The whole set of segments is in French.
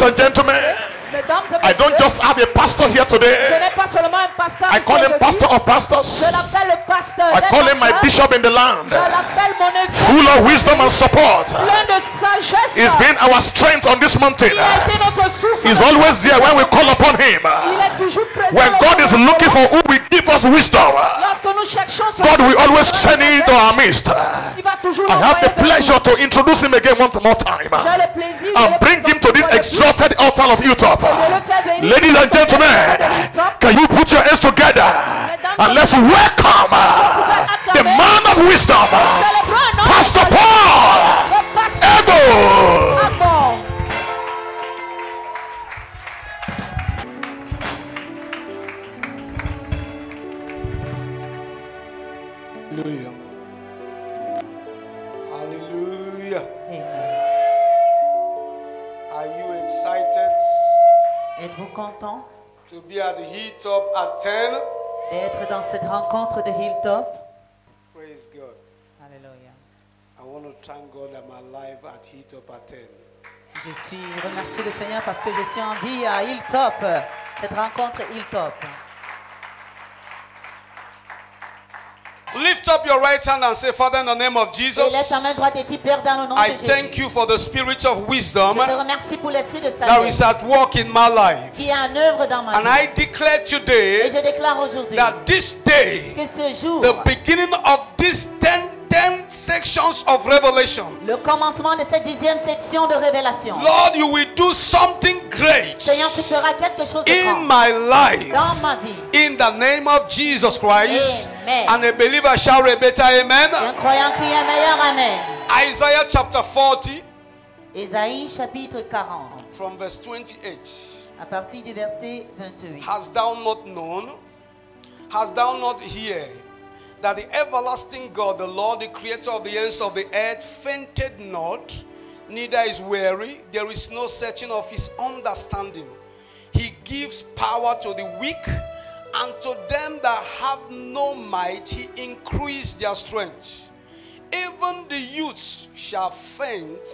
and gentlemen, I don't just have a pastor here today. I call him pastor of pastors. I call him my bishop in the land. Full of wisdom and support. He's been our strength on this mountain. He's always there when we call upon him. When God is looking for who will give us wisdom, God will always send it into our midst. I have the pleasure to introduce him again one more time and bring him to this exalted altar of Hilltop. Ladies and gentlemen, can you put your hands together and let's welcome the man of wisdom, Pastor Paul Ego. Hallelujah. Hallelujah. Amen. Are you excited Êtes-vous content to be at the Hilltop at 10? d'être dans cette rencontre de Hilltop? Praise God. Alléluia. I want to thank God I'm alive at Hilltop at 10. Je remercie le Seigneur parce que je suis en vie à Hilltop, cette rencontre Hilltop. Lift up your right hand and say, Father, in the name of Et laisse Jesus, ta main droite et dis, Père, dans le nom I de Jésus. thank you for the spirit of wisdom Je te remercie pour l'esprit de that is sagesse at work in my life. qui est en œuvre dans ma And I vie. declare Et today je déclare aujourd'hui that this day, que ce jour, the beginning of these 10 sections of revelation, le commencement de cette 10e section de révélation, Lord, you will do something great Seigneur, tu feras quelque chose de in grand my life. dans ma vie. In the name of Jesus Christ. Amen. And a believer shall a better amen. Un croyant crie un meilleur amen. Isaiah chapter 40 Ésaïe chapitre 40, from verse 28. à partir du verset 28. Hast thou not known? Hast thou not heard that the everlasting God, the Lord, the creator of the ends of the earth, fainted not, neither is weary? There is no searching of his understanding. He gives power to the weak, and to them that have no might, he increased their strength. Even the youths shall faint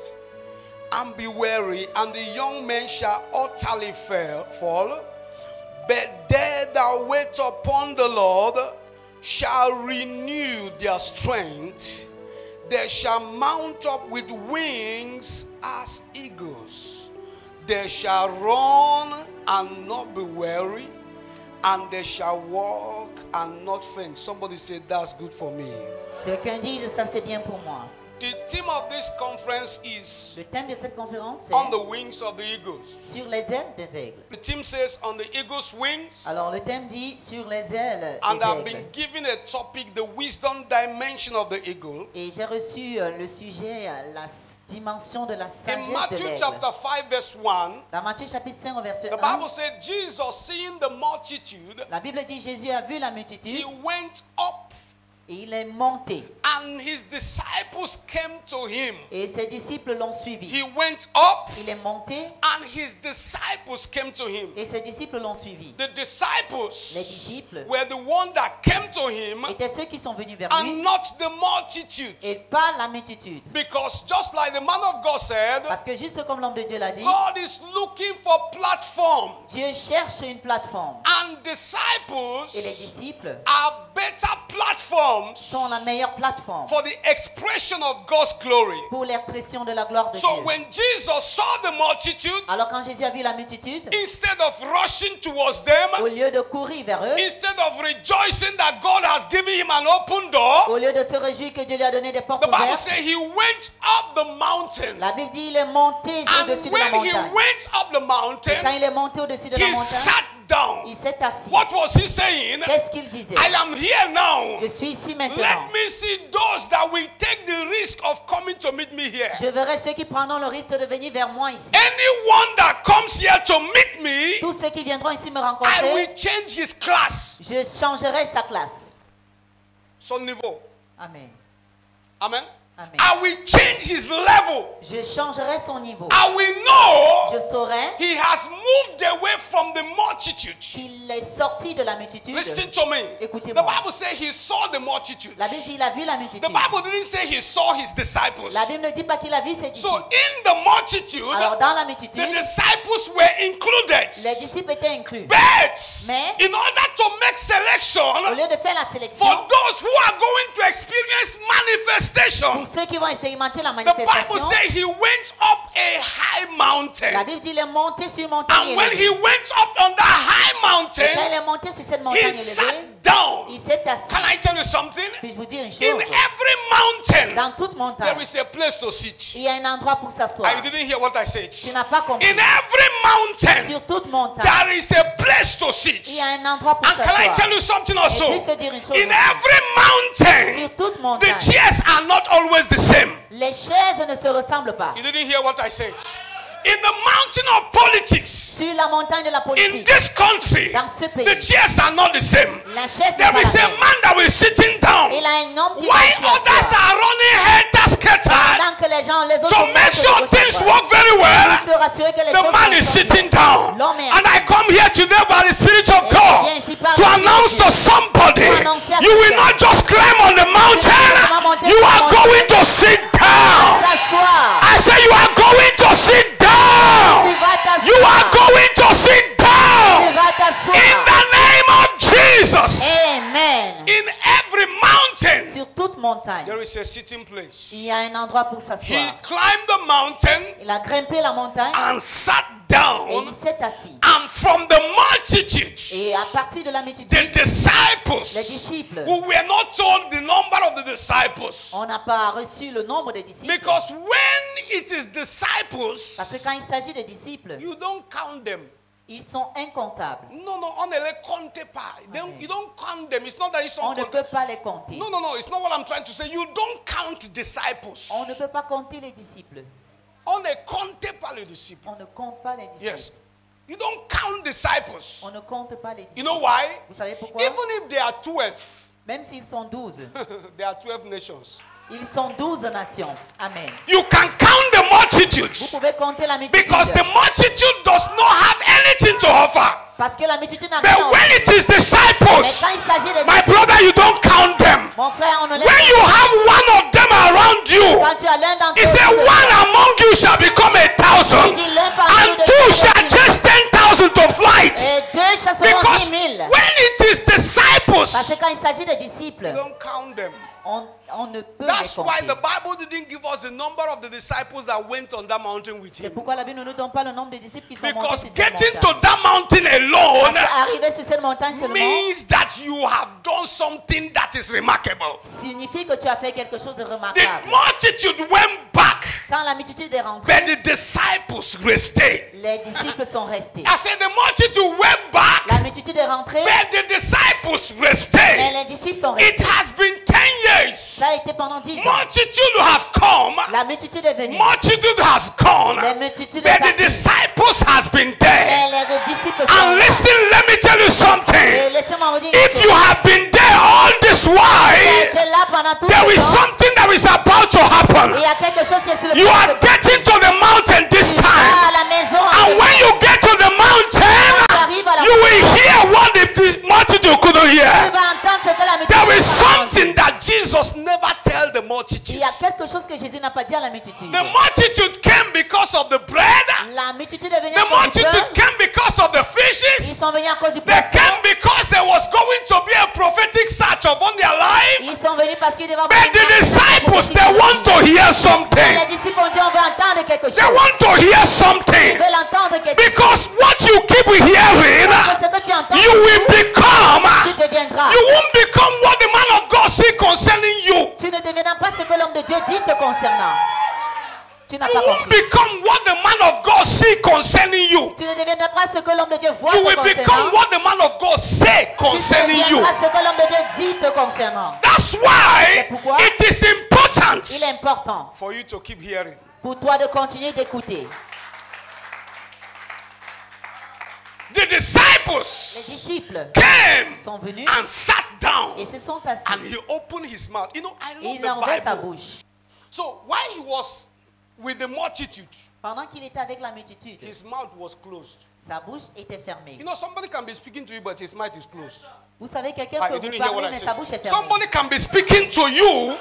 and be weary, and the young men shall utterly fall. But they that wait upon the Lord shall renew their strength. They shall mount up with wings as eagles. They shall run and not be weary, and they shall walk and not faint. Somebody say, that's good for me. Quelqu'un dise, ça c'est bien pour moi. The theme of this conference is Le thème de cette conférence on the c'est wings of the eagles. sur les ailes des aigles. The theme says on the eagle's wings. Alors le thème dit sur les ailes And des I've aigles. been given a topic, the wisdom dimension of the eagle. Et j'ai reçu le sujet, la dimension de la In sagesse de Matthew l'aigle. chapter 5 verse 1, Dans Matthieu chapitre 5 au verset the 1, Bible said Jesus, seeing the multitude, la Bible dit Jésus a vu la multitude he went up et il est monté. and his disciples came to him. Et ses disciples l'ont suivi. He went up Il est monté and his disciples came to him. et ses disciples l'ont suivi. The Les disciples disciples were the one that came to him étaient ceux qui sont venus vers and lui not the multitude. et pas la multitude. Because just like the man of God said, Parce que juste comme l'homme de Dieu l'a dit, God is looking for platforms. Dieu cherche une plateforme. And Et les disciples disciples are better platforms sont la meilleure plateforme for the expression of God's glory. pour l'expression de la gloire de So Dieu. when Jesus saw the multitude, Alors quand Jésus a vu la multitude, instead of rushing towards them, au lieu de courir vers eux, instead of rejoicing that God has given him an open door, au lieu de se réjouir que Dieu lui a donné des portes the Bible ouvertes, says he went up the mountain. la Bible dit il est monté And au-dessus de la when he montagne. went up the Et quand mountain, il est monté au-dessus de la he montagne, sat down. il s'est assis. What was he saying? Qu'est-ce qu'il disait? I am here now. Je suis ici maintenant. Let me see those that will take the risk of coming to meet me here. Je verrai ceux qui prendront le risque de venir vers moi ici. Anyone that comes here to meet me, Tous ceux qui viendront ici me I rencontrer, will change his class. je changerai sa classe. Son niveau. Amen. Amen. Amen. I will change his level. Je changerai son niveau. I will know Je saurai he has moved away from the multitude. qu'il est sorti de la multitude. Listen to me. Écoutez-moi. The Bible says he saw the multitude. La Bible dit il a vu la multitude. The Bible didn't say he saw his disciples. La Bible ne dit pas qu'il a vu ses disciples. So in the multitude, Alors dans la multitude, the disciples were included. les disciples étaient inclus. But Mais in order to make selection au lieu de faire la sélection, for those who are going to experience manifestation, pour ceux qui vont expérimenter la the Bible manifestation, says he went up a high la mountain. Bible dit il est monté sur une montagne And when he élevée. went up on that high Et quand mountain, il est monté sur cette montagne he élevée, sat down. il s'est assis. Can I tell you something? Puis-je vous dire une In chose? every mountain, Dans toute there montagne, is a place to sit. il y a un endroit pour s'asseoir. You didn't hear what I said. Tu n'as pas compris. In every mountain, Sur toute montagne, there is a place to sit. il y a un endroit pour And can I tell s'asseoir. you something Et also? puis-je te dire une chose In aussi? every mountain, Sur toute the montagne, chairs are not always the same. les chaises ne se ressemblent pas. You didn't hear what I said. In the mountain of politics, Sur la montagne de la in politique, this country, dans ce pays, the chairs are not the same. la chaise n'est There pas is la a même. man that is sitting down. Il a un homme qui Why va others s'asseoir. are running helter-skelter Pendant que les autres to vont make de sure gauche à things droite. work very well. Pour se rassurer que les The choses man is fonctionnent sitting bien. down. L'homme est And I assis. come here today by the Spirit of Et God je viens ici par to l'Esprit de announce Dieu. to somebody, Pour annoncer à you will quelqu'un. not just climb on the mountain, monter you sur are la going to sit down. S'asseoir. I say you are going to sit Tu down. vas t'asseoir. You are going to sit Tu down. vas In t'asseoir. the name of Jesus. Amen. In every mountain, Sur toute montagne, there is a sitting place. il y a un endroit pour He s'asseoir. climbed the mountain Il a grimpé la montagne and sat et down. il s'est assis. And from the multitude, Et à partir de la multitude, the les disciples, disciples, who were not told the number of the disciples. on n'a pas reçu le nombre de disciples. Because when it is disciples, Parce que quand il s'agit de disciples, you don't count them. ils sont incomptables. No, on ne compte pas. You don't count them. It's not that you On ne don't peut pas les compter. No, it's not what I'm trying to say. You don't count disciples. On ne peut pas compter les disciples. On ne compte pas les disciples. On ne compte pas les disciples. Yes. You don't count disciples. On ne compte pas les disciples. You know why? Vous savez pourquoi? Even if there are 12, Même s'ils sont 12, there are 12 nations. ils sont 12 nations. Amen. You can count the multitude Vous pouvez compter la multitude. because the multitude does not have anything to offer. Parce que la multitude n'a rien. But when it is Mais disciples, quand il s'agit de my disciples, brother, you don't count them. mon frère, on ne les When you have one of them around you, Quand tu as l'un d'entre he said, eux, one among you shall become 1,000, and two shall chase 10,000 to flight. et deux chasseront Because 10 000. when it is disciples, Parce que quand il s'agit de disciples, you don't count them. on ne peut That's les why compter. the Bible didn't give us the number of the disciples that went on that mountain with C'est him. pourquoi la Bible ne nous donne pas le nombre de disciples qui sont montés Because sur cette getting to montagne. that mountain Parce alone qu'arriver sur cette montagne seulement means that you have done something that is remarkable. signifie que tu as fait quelque chose de The remarquable. multitude went back, Quand la multitude est rentrée, but the disciples stayed. les disciples sont restés. I said the multitude went back, La multitude est rentrée, but the disciples mais stayed. les disciples sont It restés. has been 10 years. Ça a été pendant 10 ans. Multitude have come, La multitude est venue. multitude has gone, Les multitudes but est the partie. disciples has been there. Mais les disciples sont And restés. listen, let me tell you Et something. laissez-moi vous dire une If chose. you have been there all this Tu as while, été là pendant tout there ce is temps. something that is about to Et happen. il y a quelque chose qui est sur le You point are de se passer. getting to the mountain this Tu vas time. à la maison. And when you get to the mountain, you will hear what the multitude couldn't Tu hear. vas entendre ce que la multitude There is n'a pas entendu. something that Jesus never tell the Il multitude. y a quelque chose que Jésus n'a pas dit à la multitude. The multitude came because of the bread. La multitude est venue The à cause du pain. multitude came because of the Ils fishes. sont venus à cause du They poisson. came because there was going to be a prophetic search upon their life. Ils sont venus parce qu'ils devaient avoir But the une disciples, prophétie. they want to hear Mais something. les disciples ont dit on veut entendre quelque They chose. want to hear Ils something. veulent entendre quelque chose. Because what you keep hearing, Parce que ce que tu entends, you will become. tu deviendras. You won't become what the man of God see concerning you. Tu ne deviendras pas ce que l'homme de Dieu dit te concernant. Tu n'as You pas won't compris. become what the man of God see concerning you. Tu ne deviendras pas ce que l'homme de Dieu voit You te will become concernant. what the man of God say Tu concerning you. deviendras ce que l'homme de Dieu dit te concernant. That's why C'est pourquoi it is important il est important for you to keep hearing. pour toi de continuer d'écouter. The Les disciples disciples came sont venus and sat down et se sont assis. and he opened his mouth. You know, I Et love il a ouvert the sa Bible. bouche. So while he was with the multitude, pendant qu'il était avec la multitude, his mouth was closed. sa bouche était fermée. You know, somebody can be speaking to you, but his mouth is closed. Vous savez, quelqu'un peut vous parler, mais sa bouche est fermée. Somebody can be speaking to you,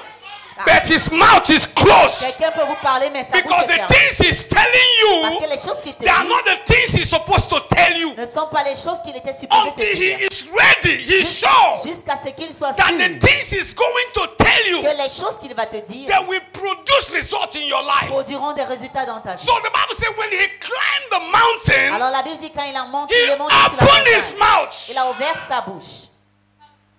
but his mouth is closed. Quelqu'un peut vous parler, mais sa because bouche est the fermée. things he's telling you, Parce que les choses qu'il te they are dit not the things he's supposed to tell you. ne sont pas les choses qu'il était supposé te Until he dire. is ready, he's sure Jusqu'à ce qu'il soit that sûr the things he's going to tell you, que les choses qu'il va te dire they will produce results in your life. produiront des résultats dans ta vie. So the Bible says when he climbed the mountain, Alors la Bible dit quand il a monté, he il est monté sur la opened his montagne. mouth. Il a ouvert sa bouche.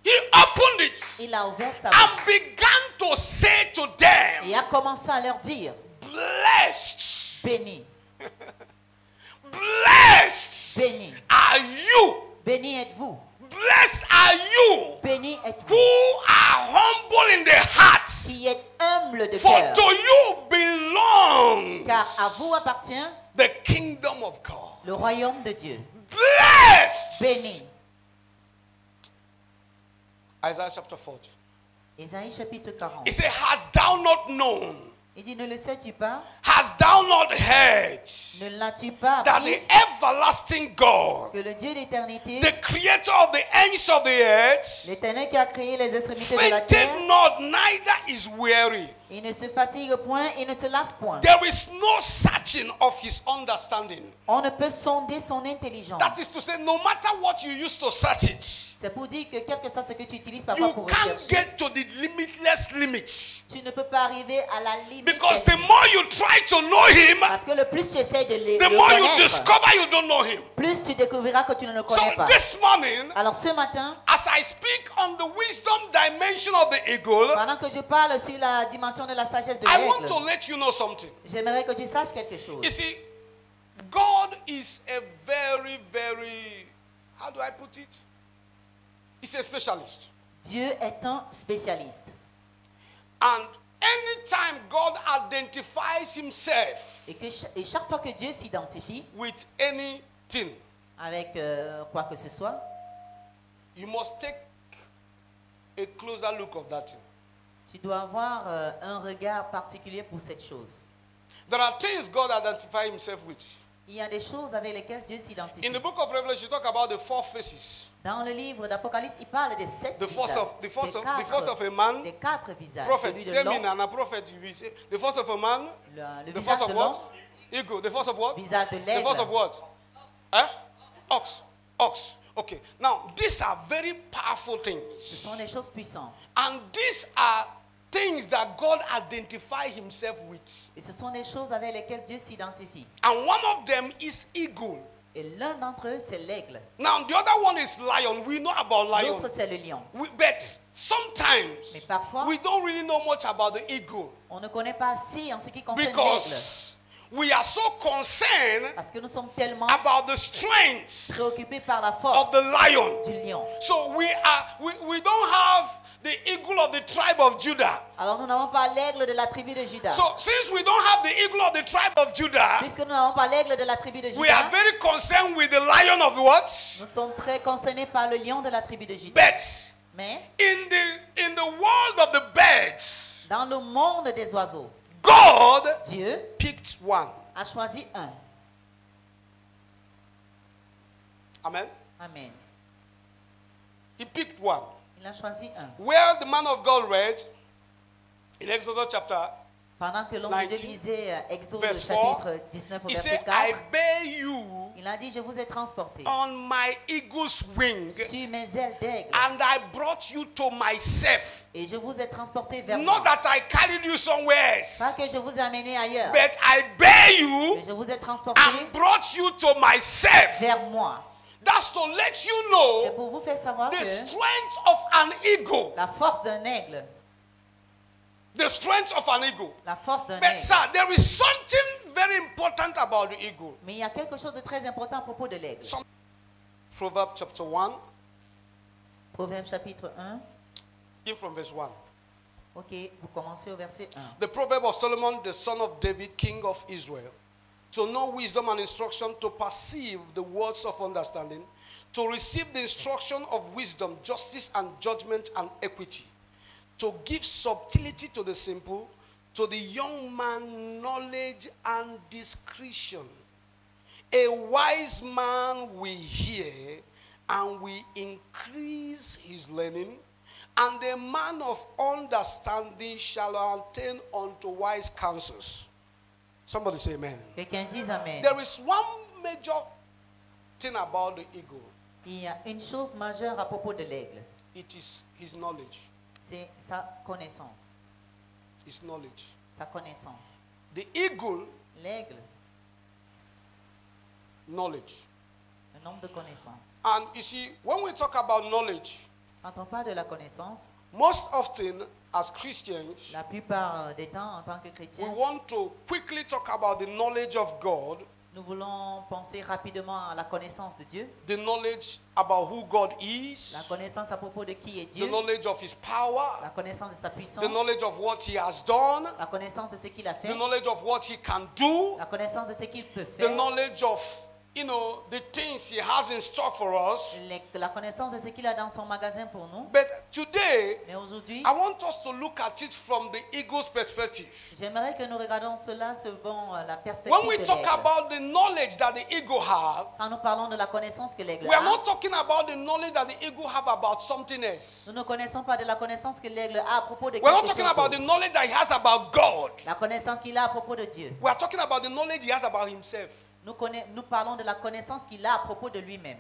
He opened it Il a ouvert sa bouche. and began to say to them, Et a commencé à leur dire, blessed, béni, blessed béni, are you, béni êtes-vous, blessed are you béni who êtes-vous, are humble in the heart, qui êtes humble de for cœur, to you belongs car à vous appartient the kingdom of God. le royaume de Dieu. Blessed. Béni. Isaiah chapter 40. Ésaïe chapitre 40. He said, hast thou not known, Il dit, ne le sais-tu pas, hast thou not heard ne l'as-tu pas that appris the everlasting God, que le Dieu d'éternité, the creator of the ends of the earth, l'éternel qui a créé les extrémités de la fainted terre, not, neither is weary. il ne se fatigue point, il ne se lasse point. There is no searching of his understanding. On ne peut sonder son intelligence. That is to say, no matter what you use to search it, C'est pour dire que quel que soit ce que tu utilises parfois you pour can't rechercher, get to the limitless limits. tu ne peux pas arriver à la limite. Because the more you try to know him, Parce que le plus tu essaies de le the more you connaître, discover you don't know him. plus tu découvriras que tu ne le So connais pas. this morning, Alors ce matin, as I speak on the wisdom dimension of the eagle, pendant que je parle sur la dimension de la sagesse de I want to l'aigle, let you know something. j'aimerais que tu saches quelque chose. You see, God is a very, very, how do I put it? He's a specialist. Dieu est un spécialiste. And anytime God identifies himself Et chaque fois que Dieu s'identifie with anything, avec quoi que ce soit, you must take a closer look of that thing. tu dois avoir un regard particulier pour cette chose. There are things God identifies himself with. Il y a des choses avec lesquelles Dieu s'identifie. In the book of Revelation, you talk about the four faces. Dans le livre d'Apocalypse, il parle des sept The visages. the first of a man, des quatre visages. prophet. Celui de Tell me l'homme, now, a prophet. You say, the first of a man, le the visage first of de what? l'homme, Eagle. The first of what? visage de The first of l'aigle. what? Eh? Ox. Ox. Okay. Now, these are very powerful Ce things. sont des choses puissantes. And these are things that God identifies himself with. Et ce sont des choses avec lesquelles Dieu s'identifie. And one of them is eagle. Et l'un d'entre eux, c'est l'aigle. Now, the other one is lion. We know about lion. L'autre, c'est le lion. But sometimes, Mais parfois, we don't really know much about the eagle. on ne connaît pas assez en ce qui concerne l'aigle. Because we are so concerned Parce que nous sommes tellement about the strength préoccupés par la of force the lion. du lion. So we don't have the eagle of the tribe of Judah. Alors nous n'avons pas l'aigle de la tribu de Juda. So since we don't have the eagle of the tribe of Judah, Puisque nous n'avons pas l'aigle de la tribu de we are Juda, very concerned with the lion of what? nous sommes très concernés par le lion de la tribu de Juda. But Mais in the world of the birds, dans le monde des oiseaux, God Dieu picked one. a choisi un. Amen. Amen. He picked one. Il a choisi un. Where the man of God read in Exodus chapter, Pendant que l'homme de Dieu 19, lisait Exode verse chapitre 19 au he verset said, I 4, bear you il a dit, je vous ai transporté on my eagle's wing, sur mes ailes d'aigle and I brought you to myself. et je vous ai transporté vers Not moi. that I carried you somewhere Pas else, que je vous ai amené ailleurs, but I bear you mais je vous ai transporté and brought you to myself. vers moi. That's to let you C'est know pour vous faire savoir the que strength of an eagle. la force d'un aigle, The strength of an eagle. la force d'un But aigle. sir, there is something very important about the eagle. Mais il y a quelque chose de très important à propos de l'aigle. Proverbs chapter 1, Proverbe chapitre 1. in from verse 1. Ok, vous commencez au verset 1. The proverb of Solomon, the son of David, king of Israel, to know wisdom and instruction, to perceive the words of understanding, to receive the instruction of wisdom, justice and judgment and equity, to give subtlety to the simple, To the young man, knowledge and discretion. A wise man will hear and will increase his learning, and a man of understanding shall attain unto wise counsels. Somebody say amen. There is one major thing about the eagle. Il y a une chose majeure à propos de l'aigle. It is his knowledge. C'est sa connaissance. His knowledge. Sa connaissance. The eagle. L'aigle. Knowledge. Le nombre de connaissances. And you see, when we talk about knowledge, quand on parle de la connaissance, most often as Christians, la plupart des temps en tant que chrétiens, we want to quickly talk about the knowledge of God. Nous voulons penser rapidement à la connaissance de Dieu. The knowledge about who God is. La connaissance à propos de qui est Dieu. The knowledge of his power. La connaissance de sa puissance. The knowledge of what he has done. La connaissance de ce qu'il a fait. The knowledge of what he can do. La connaissance de ce qu'il peut faire. The knowledge of, you know, the things he has in stock for us. La connaissance de ce qu'il a dans son magasin pour nous. But today, mais aujourd'hui, I want us to look at it from the eagle's perspective. J'aimerais que nous regardions cela selon la perspective when we de talk l'aigle. about the knowledge that the eagle have, quand nous parlons de la connaissance que l'aigle we are a, not talking about the knowledge that the eagle have about something else. nous ne connaissons pas de la connaissance que l'aigle a à propos de We're not quelque talking chose about the knowledge that he has about God. La connaissance qu'il a à propos de Dieu. We are talking about the knowledge he has about himself. Nous parlons de la connaissance qu'il a à propos de lui-même.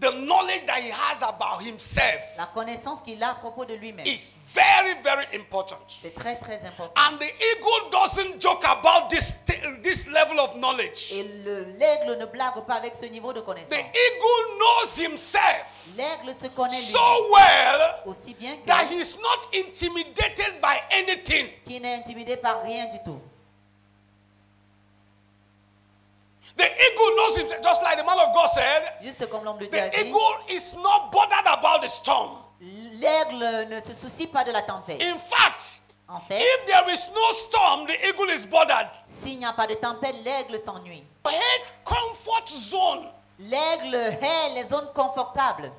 The knowledge that he has about himself. La connaissance qu'il a à propos de lui-même. Is very, very important. C'est très, très important. And the eagle doesn't joke about this level of knowledge. Et l'aigle ne blague pas avec ce niveau de connaissance. The eagle knows himself. L'aigle se connaît so well aussi bien que that he's not intimidated by anything. Qu'il n'est intimidé par rien du tout. The eagle knows himself, just like the man of God said. Juste comme l'homme de Dieu a dit. The eagle is not bothered about the storm. L'aigle ne se soucie pas de la tempête. In fact, en fait, if there is no storm, the eagle is bothered. S'il n'y a pas de tempête, l'aigle s'ennuie. Hate comfort zone. L'aigle hait les zones confortables.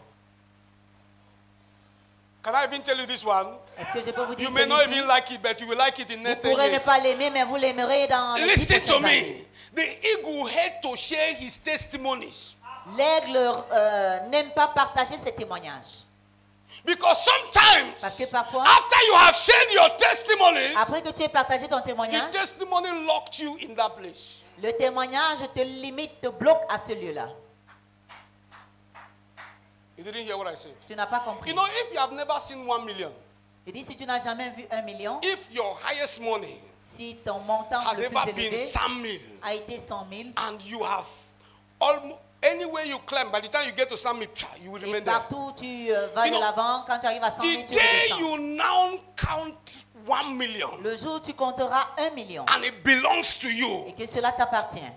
Can I even tell you this one? Est-ce que je peux vous dire you may not even like it, but you will like it in next 10 years. Vous pourrez ne pas l'aimer, mais vous l'aimerez dans les 10 Listen to me. années. The eagle hate to share his testimonies. L'aigle n'aime pas partager ses témoignages. Because sometimes, parce que parfois, after you have shared your testimonies, après que tu aies partagé ton témoignage, the testimony locked you in that place. Le témoignage te limite, te bloque à ce lieu-là. You didn't hear what I said. Tu n'as pas compris. You know, if you have never seen 1 million, il dit si tu n'as jamais vu 1 million, if your highest money si ton montant has le ever plus élevé been 100 000, a été 100 000, and you have almost anywhere you climb, by the time you get to 100 000, you will remain et partout où tu vas de l'avant, quand tu arrives à 100 000, the tu day redescends. you now count 1 million, Le jour où tu compteras 1 million, and it belongs to you, et que cela t'appartient.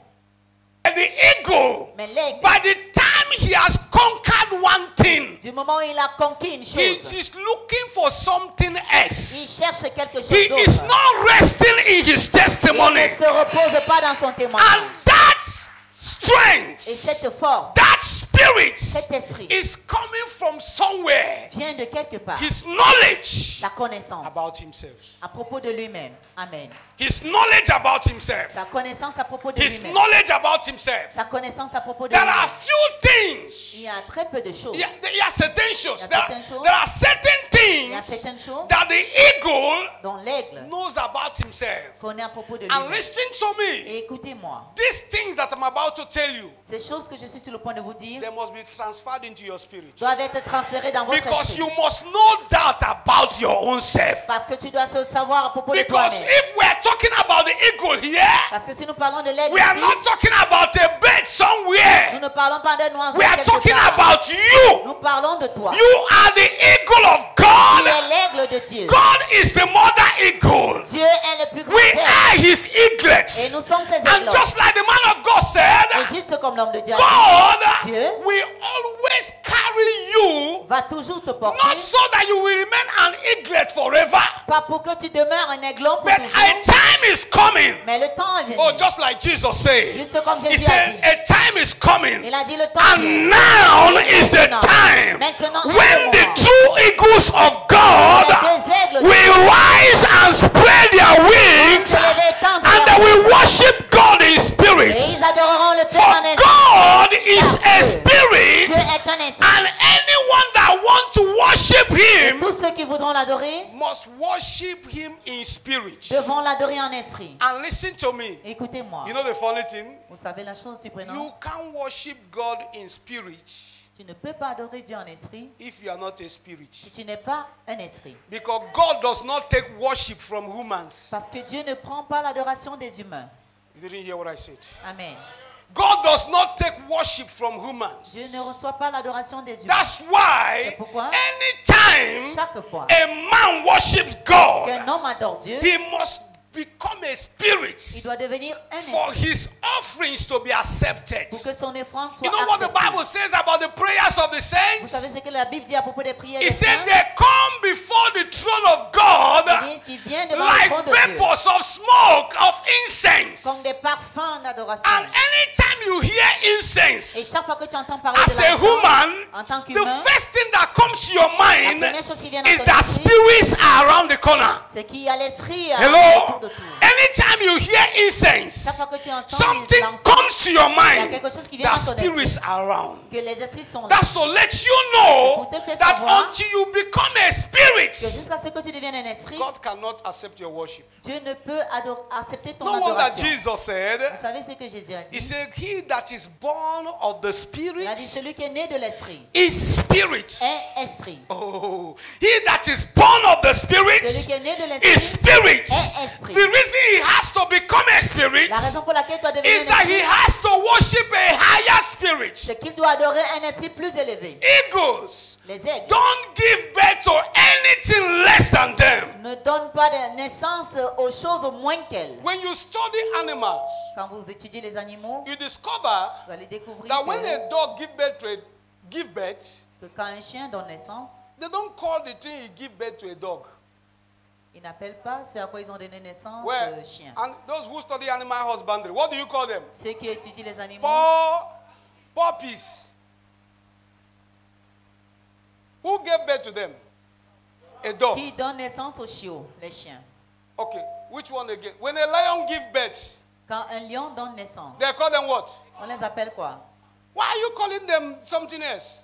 and the ego, Mais l'aigle, by the time he has conquered one thing, du moment où il a conquis une he chose, is looking for something il else. cherche quelque chose He is d'autre. not resting in his Il testimony. ne se repose pas dans son témoignage. And that Et strength, cette force, that spirit cet esprit is coming from somewhere. vient de quelque part. His knowledge Sa connaissance about himself. à propos de lui-même. Amen. His knowledge about himself. Sa connaissance à propos de His lui-même. knowledge about himself. Sa connaissance à propos de There lui-même. are few things. Il y a très peu de choses. Il y a certaines choses. Il y a certaines choses. There are certain Il y a things certaines choses that the eagle dont l'aigle knows about himself. connaît à propos de And lui-même. listen to me. Et écoutez-moi, These things that I'm about to tell you, ces choses que je suis sur le point de vous dire they must be transferred into your spirit. doivent être transférées dans votre Because esprit. you must know that about your own self. Parce que tu dois savoir à propos de Because toi-même. if we are talking about the eagle here, Parce que si nous parlons de l'aigle we are ici, not talking about a bird nous somewhere. ne parlons pas d'un oiseau We are quelque talking part. about you. Nous parlons de toi. You are the eagle of Tu God. es l'aigle de Dieu. God is the mother eagle. Dieu est le plus grand We aigle. are his Et eaglets. nous sommes ses And aiglons. just like the man of God Et said, juste comme l'homme de Dieu a God Dieu will always carry you, dit, va toujours te porter, not so that you will remain an eaglet forever, pas pour que tu demeures un aiglon pour but toujours, a time is coming. mais le temps est venu. Oh, just like Jesus said. Juste comme He Jésus a said, dit. a time is coming. Il a dit le temps And now is the time Maintenant est when le the moment. two eagles of God Les deux aigles de will worship him, tous ceux qui voudront l'adorer must worship him in spirit. devront l'adorer en esprit. And listen to me. Écoutez-moi. You know the funny thing? Vous savez la chose surprenante? You can't worship God in spirit Tu ne peux pas adorer Dieu en esprit if you are not a spirit. si tu n'es pas un esprit. Because God does not take worship from humans. Parce que Dieu ne prend pas l'adoration des humains. You didn't hear what I said. Amen. God does not take worship from humans. Dieu ne reçoit pas l'adoration des humains. That's why C'est pourquoi anytime chaque fois a man worships God, qu'un homme adore Dieu, he must become a il spirit doit devenir un for esprit his offerings to be accepted. pour que son offrande soit You know what the acceptée. Bible says about the prayers of the Vous savez saints? ce que la Bible dit à propos des prières It des said saints? they come before the throne of God Il dit qu'ils viennent devant le like trône de Dieu vapors of smoke of incense. comme des parfums d'adoration. And anytime you hear Et incense, chaque fois que tu entends parler as de a l'encens, human, en tant the qu'humain, first thing that comes to your la mind première chose qui vient dans is ton that esprit, spirits are around the corner. c'est qu'il y a l'esprit autour Hello? de tout. Anytime you hear Chaque incense, fois que tu entends something l'encens, comes to your il y a mind quelque chose qui vient that dans ton spirits esprit, are around. que les esprits sont là. That's to let you know Pour te faire that savoir until you become a Que spirit, jusqu'à ce que tu deviennes un esprit, God cannot accept your worship. Dieu ne peut accepter ton No wonder adoration. Jesus said, Vous savez ce que Jésus a He dit? said, He that is born of the Il a Spirit dit celui qui est né de l'esprit is spirit. est esprit. Oh, he that is born of the Spirit Celui qui est né de is l'esprit spirit. est esprit. The reason he has to become a spirit La raison pour laquelle il doit devenir is un that he esprit, has to worship a higher spirit. c'est qu'il doit adorer un esprit plus élevé. Eagles Les aigles don't give birth to anything less than them. ne donnent pas de naissance aux choses moins qu'elles. When you study animals, Quand vous étudiez les animaux, you discover vous allez découvrir that when que, a dog give birth, que quand un chien donne naissance, they don't call the thing he give birth to a dog. ils n'appellent pas ce à quoi ils ont donné naissance Where chien. and those who study animal husbandry, what do you call them? Ceux qui étudient les animaux, Puppies. Who gave birth to them? A dog. qui donnent naissance aux chiots, les chiens. Okay, which one again? When a lion gives birth, Quand un lion donne naissance, they call them what? on les appelle quoi? Why are you calling them something else?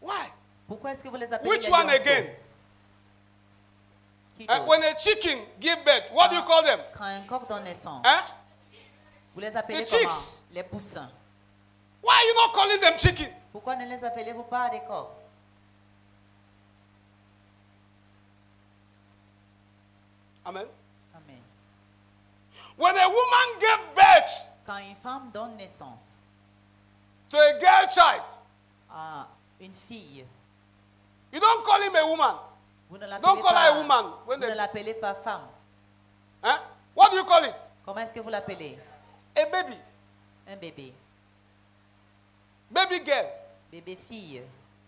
Why? Pourquoi est-ce que vous les appelez Which les one lionceaux? again? Qui d'autre? When a chicken gives birth, what do you call them? Quand un coq donne naissance, Huh? vous les appelez The comment? chicks. Les poussins. Why are you not calling them chicken? Pourquoi ne les appelez-vous pas des coqs? Amen. Amen. When a woman gave birth Quand une femme donne naissance to a girl child, à une fille, you don't call him a woman. vous ne Don't l'appelez call her a pas, woman. vous When ne they, l'appelez pas femme. huh? What do you call it? Comment est-ce que vous l'appelez? A baby. Un bébé. Baby girl. Bébé fille.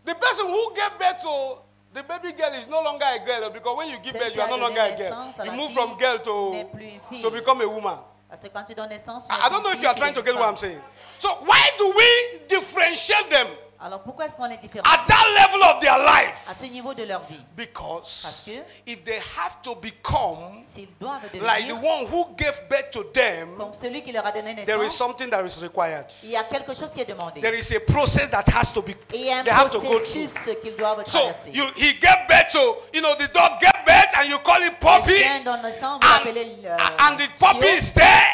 The person who gave birth to the baby girl is no longer a girl because when you give Celle birth, qui you are a no donné longer a girl. naissance à You la move fille from girl n'est to plus une fille. become a woman. Parce que quand tu donnes naissance, tu I n'es don't know plus if you are fille, trying tu to get es what I'm femme. saying. So why do we differentiate them Alors pourquoi est-ce qu'on les différencie at that level of their life? à ce niveau de leur vie? Because Parce que if they have to become s'ils doivent like the devenir one who gave birth to them, comme celui qui leur a donné there is naissance, something that is required. il y a quelque chose qui est demandé. There is a process that has to be, Et il y a they un have to go through. processus qu'ils doivent So traverser. he gave birth to, the dog gave birth and you call it Le puppy, chien donne naissance, vous and, l'appelez and the puppy chiot. is there.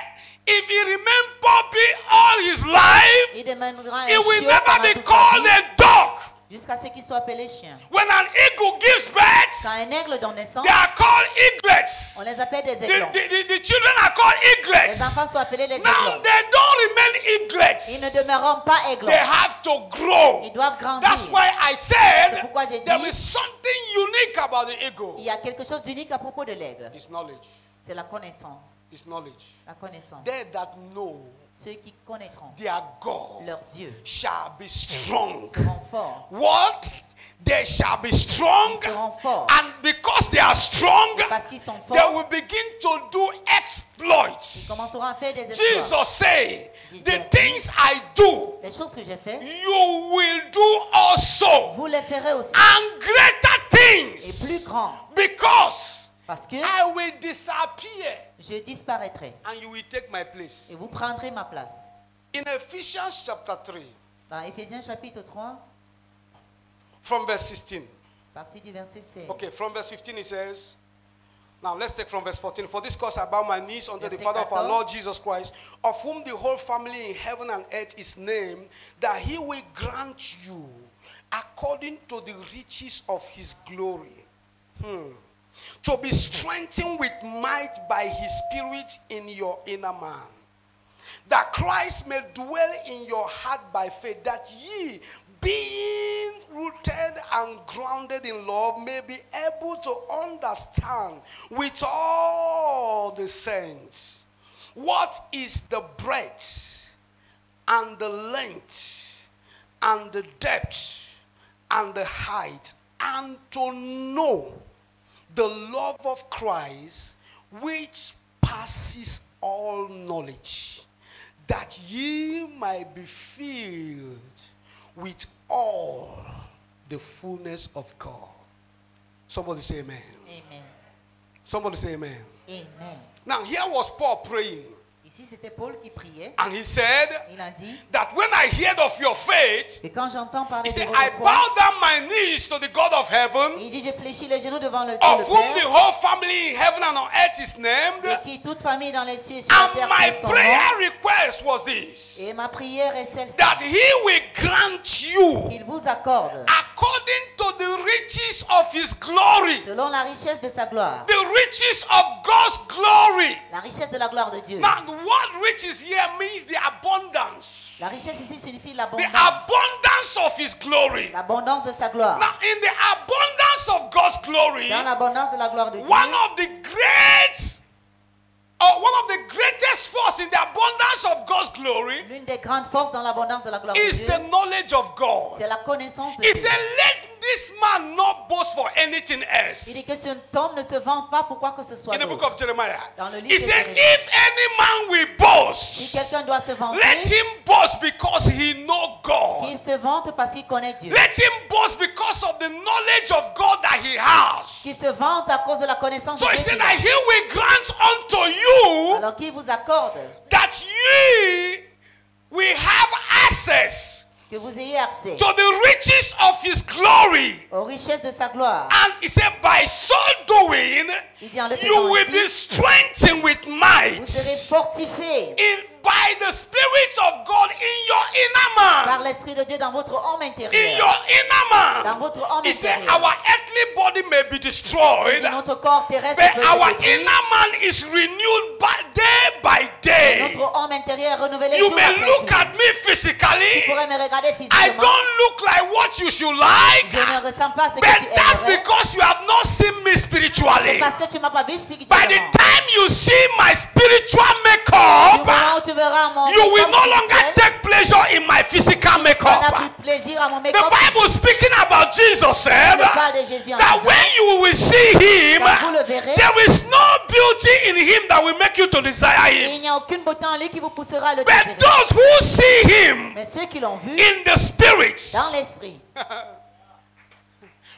If he remain puppy all his life, Il deviendra un he will chiot never pendant be toute sa called vie, a dog. jusqu'à ce qu'il soit appelé chien. When an eagle gives Quand birth, un aigle donne naissance, they are called eaglets. on les appelle des The, aiglons. the children are called Les eaglets. enfants sont appelés les Now aiglons. they don't remain Ils ne eaglets. demeureront pas aiglons. They have to grow. Ils doivent grandir. That's why I C'est said pourquoi j'ai there dit- is something unique about the eagle. Il y a quelque chose d'unique à propos de l'aigle. It's knowledge. C'est la connaissance. It's knowledge. La connaissance. They that know Ceux qui connaîtront their God leur Dieu shall be strong. seront forts. What? They shall be strong. Ils seront forts. And because they are strong, Parce qu'ils sont they forts, will begin to do ils exploits. commenceront à faire des exploits. Jesus say, Jesus the a dit, things I do, Les choses que j'ai faites, you will do also. vous les ferez aussi. And greater Et plus things. grands. Because Parce que I will disappear je disparaîtrai. and you will take my place. Et vous prendrez ma place. In Ephesians chapter 3, Dans Éphésiens chapitre 3, From verse 16. Partie du verset 16. Okay, from verse 15 it says, now let's take from verse 14. For this cause I bow my knees unto the Father of our Lord Jesus Christ, of whom the whole family in heaven and earth is named, that he will grant you, according to the riches of his glory, to be strengthened with might by his Spirit in your inner man, that Christ may dwell in your heart by faith, that ye, being rooted and grounded in love, may be able to understand with all the saints what is the breadth and the length and the depth and the height, and to know the love of Christ, which passes all knowledge, that ye might be filled with all the fullness of God. Somebody say amen. Amen. Somebody say amen. Amen. Now here was Paul praying. Ici, c'était Paul qui priait. And he said, Il a dit, that when I heard of your faith, et quand j'entends parler he de said, votre I foi, bow down my knees to the God of heaven, il dit, je fléchis les genoux devant le Dieu of le whom the Père, whole family in heaven and on earth is named. et qui toute famille dans les cieux et sur la And terre my tient son prayer nom. request was this, Et ma prière est celle-ci, that he will grant you, qu'il vous accorde, according to the riches of his glory, selon la richesse de sa gloire, the riches of God's glory. la richesse de la gloire de Dieu. Now, what riches here means the abundance. La richesse ici signifie The l'abondance. abundance of his glory. L'abondance de sa gloire. Now, in the abundance of God's glory, Dans l'abondance de la gloire de Dieu, one of the greatest force in the abundance of God's glory l'une des grandes forces dans l'abondance de la gloire de is Dieu, the knowledge of God. c'est la connaissance de He Dieu. said, let this man not boast for anything Il else. dit que cet homme ne se vante pas pour quoi que ce soit In the book d'autre. of Jeremiah, Dans le livre he de said, Jérémie. if any man will Si boast, quelqu'un doit se vanter, let him boast because he know God. qu'il se vante parce qu'il connaît Dieu. Let him boast because of the knowledge of God that he has. Qu'il se vante à cause de la connaissance So de he Dieu. said qu'il a. that he will grant unto you Alors qu'il vous accorde that ye will have access que vous ayez accès to the riches of his glory. aux richesses de sa gloire. And he said, by so doing, Il dit en le you faisant will be ainsi, strengthened with vous might serez fortifiés by the Spirit of God in your inner par man. l'Esprit de Dieu dans votre homme In intérieur. your inner Dans man. votre homme He said, intérieur. our earthly body may be Il destroyed, dit, notre corps terrestre but peut our être détruit, inner man is renewed day by day. notre homme intérieur est renouvelé You jour may après look jour. at me Tu physically. pourrais me regarder I physiquement. don't look like what you should like, Je ne ressens pas ce que but tu that's aimerais. because you have not seen me spiritually. Parce que tu m'as pas vu By the spirituellement. time you see my spiritual Du makeup, moment où tu verras mon you will make-up no longer spirituel, take pleasure in my physical tu n'as makeup. plus plaisir à mon The make-up. Bible speaking about Jesus said Je parle de Jésus en that disant, when you will see him, quand vous le verrez, there is no beauty in him that will make you to desire him. il n'y a aucune beauté en lui qui vous poussera à le But désirer. those who see him Mais ceux qui l'ont vu in the spirit, dans l'esprit.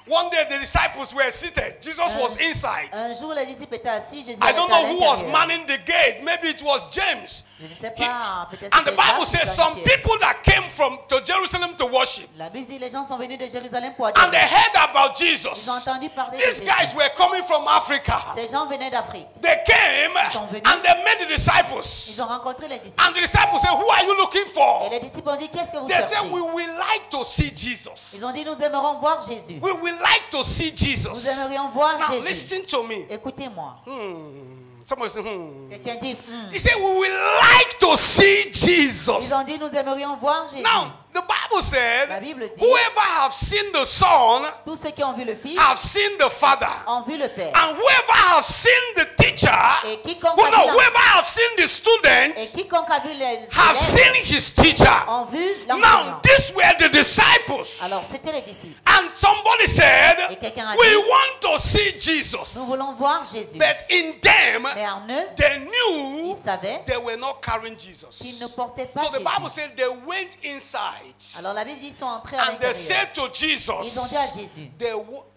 one day the disciples were seated. Jesus was inside. Un jour, les disciples étaient assis, Jésus I était don't à know who was l'intérieur. manning the gate. Maybe it was James. Je ne sais pas, peut-être And the c'était Bible Jacques says ou some Jean-Pierre. people that came to Jerusalem to worship, La Bible dit les gens sont venus de Jérusalem pour and adorer. they heard about Ils Jesus. ont entendu parler de These Jésus. guys were coming from Africa. Ces gens venaient d'Afrique. They came sont venus. and they met the Ils disciples. ont rencontré les disciples. And the disciples said, who are you looking Et for? les disciples ont dit, qu'est-ce que vous They said, cherchez? we will like to see Jesus. Ils ont dit, nous aimerons voir Jésus. We will like to see Nous Jesus. aimerions voir Now Jésus. listen to me. Écoutez-moi. Somebody say, Quelqu'un dit, He said, we will like to see Jesus. Ils ont dit, nous aimerions voir Jésus. Now, the Bible said, La Bible dit, whoever have seen the Son tous ceux qui ont vu le Fils have seen the Father. ont vu le Père. And whoever have seen the teacher, Et quiconque well, a no, vu whoever have seen the Et student quiconque a vu les have élèves seen his teacher. ont vu Now, l'enseignant. these were the disciples. Alors, c'était les disciples. And somebody said, Et quelqu'un a we dit, want to see nous Jesus. voulons voir Jésus. But in them, Mais en eux, they knew ils savaient they were not carrying Jesus. qu'ils ne portaient pas So the Bible Jésus. said they went inside. Alors la Bible dit ils sont entrés à And they l'intérieur. said to Jesus, Ils ont dit à Jésus,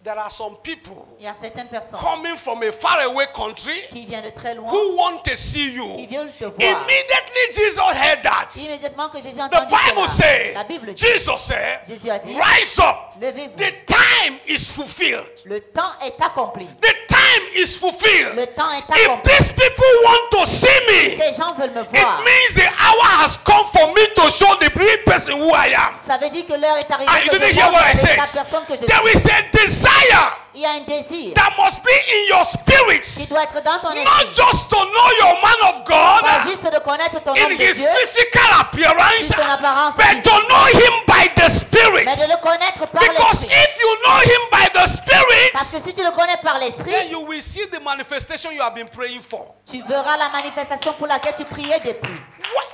there are some people il y a certaines personnes coming from a faraway country qui viennent de très loin, who want to see qui you. veulent te voir. Immediately Jesus heard that. Immédiatement que Jésus a The entendu Bible cela, says, la Bible dit, Jesus said, Jésus a dit, rise up. levez-vous. The time is fulfilled. Le temps est accompli. The time is fulfilled. Le temps est If accompli. these people want to see me, Ces gens veulent me it voir. means the hour has come for me to show the real person who I am. Ça veut dire que l'heure est arrivée Ah, you que didn't je hear what I montre said. la personne que je There suis. is a desire Il y a un désir that must be in your qui spirit, doit être dans ton not esprit. just to know your man of God Pas juste de connaître ton in homme de his Dieu, physical appearance, sur son apparence but physique, to know him by the spirit. mais de le connaître par Because l'esprit. if you know him by the Parce spirit, que si tu le connais par then l'esprit, you will see the manifestation you have been praying for. tu verras la manifestation pour laquelle tu priais depuis.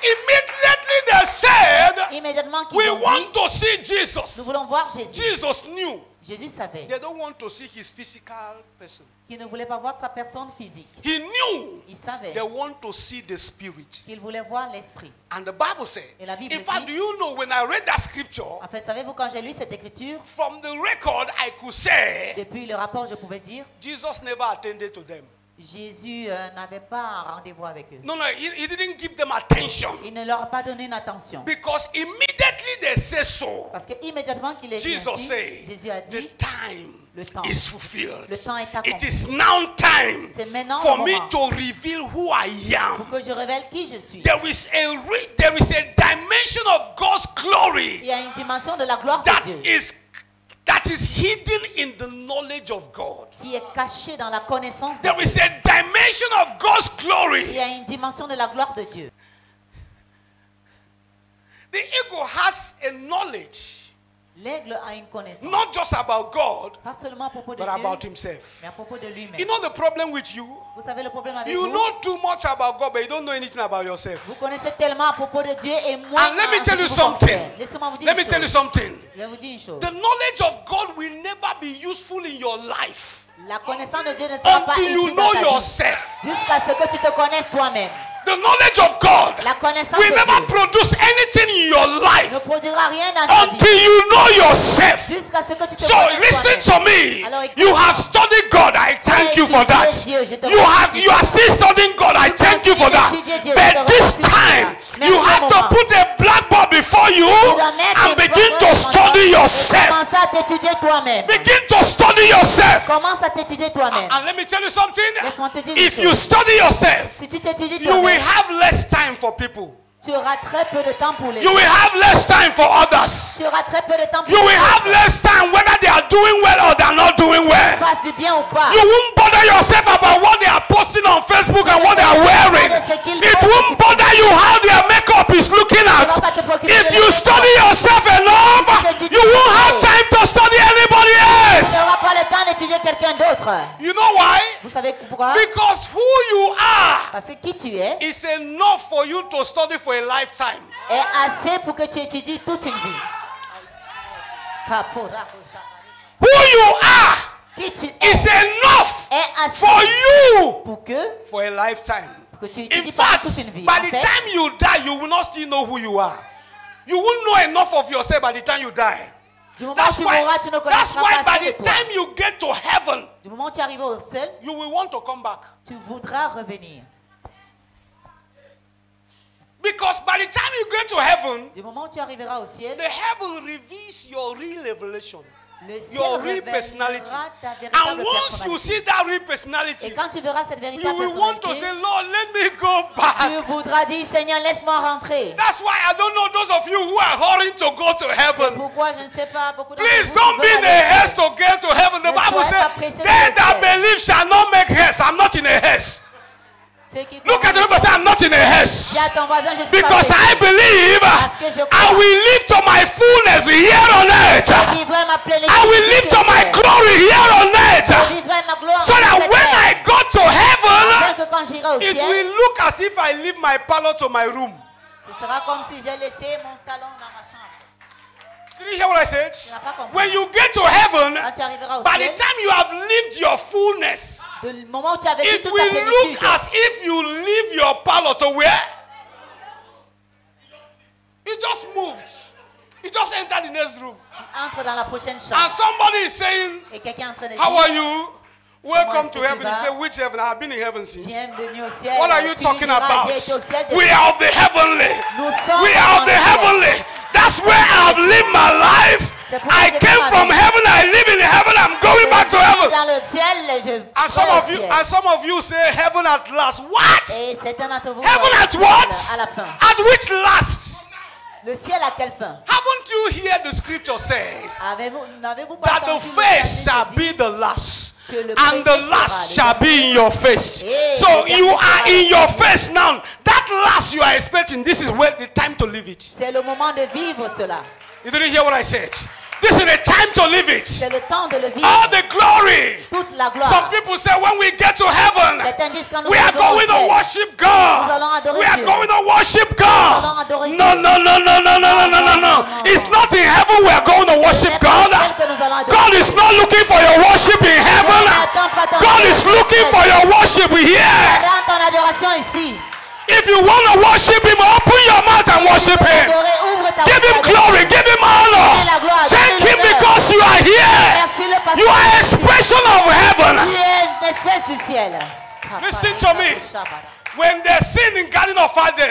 Immediately they said, Immédiatement qu'ils we ont want dit, to see nous Jesus. voulons voir Jésus. Jesus knew. Jésus savait They don't want to see his physical person. qu'il ne voulait pas voir sa personne physique. He knew Il savait they want to see the spirit. qu'il voulait voir l'esprit. And the Bible said, Et la Bible in fact, dit- do you know when I read that scripture, En fait, savez-vous, quand j'ai lu cette écriture, from the record I could say, depuis le rapport, je pouvais dire, Jesus never attended to them. Jésus n'avait pas un rendez-vous avec eux. No, he didn't give them attention. Il ne leur a pas donné une attention. Because immediately they say so, Parce que immédiatement qu'il est dit Jesus ainsi, said, Jésus a the dit, time le temps, is fulfilled. le temps est It accompli. is now time C'est maintenant for le me moment to reveal who I pour am. que je révèle qui je suis. There is a dimension of God's Il glory y a une dimension de la gloire that de Dieu is hidden in the knowledge of God. qui est cachée dans la connaissance de There Dieu. is a dimension of God's Il glory. y a une dimension de la gloire de Dieu. The eagle has a knowledge, L'aigle a une connaissance, not just about God, pas seulement à propos de but Dieu, about himself. mais à propos de lui-même. You know the problem with you? Vous savez le problème avec You vous? know too much about God, but you don't know anything about yourself. Vous connaissez tellement à propos de Dieu et moins And let me en tell ce you que vous something. pensez. Laissez-moi vous dire Let une me tell you chose. something. Je vais vous dire une chose. The knowledge of God will never be useful in your life La connaissance de Dieu ne sera pas until you utile dans know ta vie yourself. jusqu'à ce que tu te connaisses toi-même. The knowledge of God La connaissance will de never Dieu produce anything in your ne life produira rien dans ta until vie you know yourself. jusqu'à ce que tu te So connaisses listen toi-même. to me. Alors, écoute. You have studied God. I thank you for that. Dieu, je te You remercie. are still studying God. I thank you for that. D'étudier Dieu, je But te this remercie pour time, ça. you Merci have un to moment. put a blackboard before you Tu dois mettre and une begin blackboard to devant study toi et yourself. commencer à t'étudier toi-même. Begin to study yourself. Commence à t'étudier toi-même. And let me tell you something. Laisse-moi te dire une If you chose. study yourself, Si tu t'étudies you will toi-même, have less time for people. tu auras très peu de temps pour les You autres. will have less time for others. Tu auras très peu de temps pour You les will have autres. less time whether they are doing well or they are not doing well. Fasse du bien ou pas. You won't bother yourself about what they are posting on Facebook and what they are wearing. It won't bother you how their makeup is looking at. If you study yourself enough, you won't have time to study anybody Tu else. n'auras pas le temps d'étudier quelqu'un d'autre. You know why? Vous savez pourquoi? Because who you are Parce que qui tu es is enough for you to study for a lifetime. est assez pour que tu étudies toute une vie. Who you are Qui tu es is enough est assez for you pour que for a lifetime. tu In étudies pendant fact, toute une vie. by En the fait, time you die, you will not still know who you are. You won't know enough of yourself by the time you die. du moment où That's tu mourras, tu ne why connaîtras pas by assez de the toi. time you get to heaven, Du moment où tu arrives au ciel, you will want to come back. tu voudras revenir. Because by the time you get to heaven, Du moment où tu arriveras au ciel, the heaven reveals your real revelation, le ciel your real personality. révélera ta And véritable once you personnalité. see that real Et personality, quand tu verras cette you véritable will want to say, personnalité, Lord, let me go tu back. voudras dire, Seigneur, laisse-moi rentrer. That's why I don't know those of you who are hurrying to go to heaven. Pourquoi je ne sais pas beaucoup de Please don't be in a haste to get to heaven. The Ne Bible sois says, pas pressé de they that le faire. believe shall not make haste. I'm not in a haste. Look at the people say, I'm not in a haste. Dis à ton voisin, je suis Because pas I believe que je I crois. will live to my fullness here on earth. Je vivrai ma plénitude I will live to my glory here on Je earth. vivrai ma gloire So sur that cette when terre. I go to heaven, Afin que quand j'irai au it ciel, will look as if I leave my parlor to my room. ce sera comme si j'ai laissé mon salon dans ma chambre. Did you hear what I said? n'as pas compris. When you get to heaven, Quand tu arriveras au by the ciel, time you have lived your fullness, du moment où tu as vécu it toute ta will plénitude, look as if you leave your parlor to where? It just moved. You just enter the next room. Entre dans la prochaine chambre. And somebody is saying, Et quelqu'un est en train de dire, how are you? Welcome to est-ce que heaven. tu You vas? say, which heaven? I have been in heaven since. bienvenue au ciel. What are you Tu talking diras, about? j'ai été au ciel We are of the heavenly. Nous sommes We are dans of the le ciel. heavenly. That's where I've lived my life. I came from heaven. I live in heaven. I'm going back to heaven. Dans le ciel, je And some of you say heaven at last. What? Et certains d'entre vous Heaven at à what? la fin. At which last? Le ciel à quelle fin? Haven't you heard the scripture says N'avez-vous pas that the entendu face le shall verset be the last, que le and the premier last sera shall le be in your face? Et So le you dernier are sera in le your premier. face now. That last you are expecting, this is where the time to live it. C'est le moment de vivre cela. You didn't hear what I said? This is the time to live it. C'est le temps de le vivre. All the glory. Toute la gloire. Some people say when we get to heaven, Certains disent quand nous we are arriverons au going to ciel, worship nous allons God. adorer We are Dieu. going to worship Nous allons God. adorer No, Dieu. no, no, no, no, no, no, no, no, no. It's not in heaven we are going to worship C'est pas God. au ciel que nous allons adorer God Dieu. is not looking for your worship in heaven. God is looking for your worship here. Regarde ton adoration ici. If you want to worship Him, open your mouth and worship Him. Adorer, ouvre ta Give Him bouche. glory, give Him honor. Thank Him because you are here. Merci-le parce You are que an expression of tu heaven. es une espèce du ciel. Listen to me. When they sinned in Garden of